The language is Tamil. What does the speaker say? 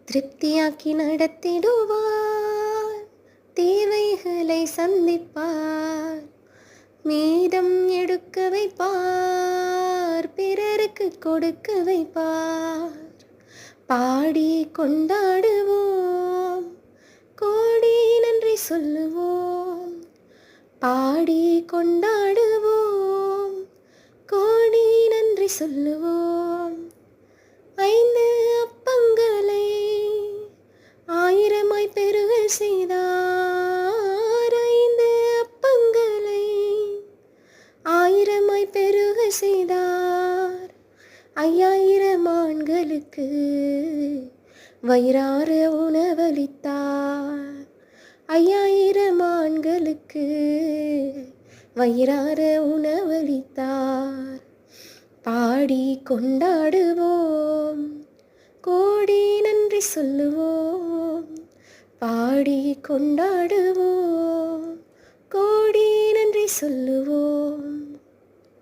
திருப்தியாக்கி நடத்திடுவார், தேவைகளை சந்திப்பார், மீதம் எடுக்க வைப்பார், பிறருக்கு கொடுக்க வைப்பார். பாடி கொண்டாடுவோம், கோடி நன்றி சொல்லுவோம். பாடி கொண்டாடுவோம், கோடி நன்றி சொல்லுவோம். 5 அப்பங்களை 1000 பெருக செய்தார். 5 அப்பங்களை 1000 பெருக செய்தார். 5000 ஆண்களுக்கு வயிறார உணவளித்தார். 5000 ஆண்களுக்கு வயிறார உணவளித்தார். பாடி கொண்டாடுவோம், கோடி நன்றி சொல்லுவோம். பாடி கொண்டாடுவோம், கோடி நன்றி சொல்லுவோம்.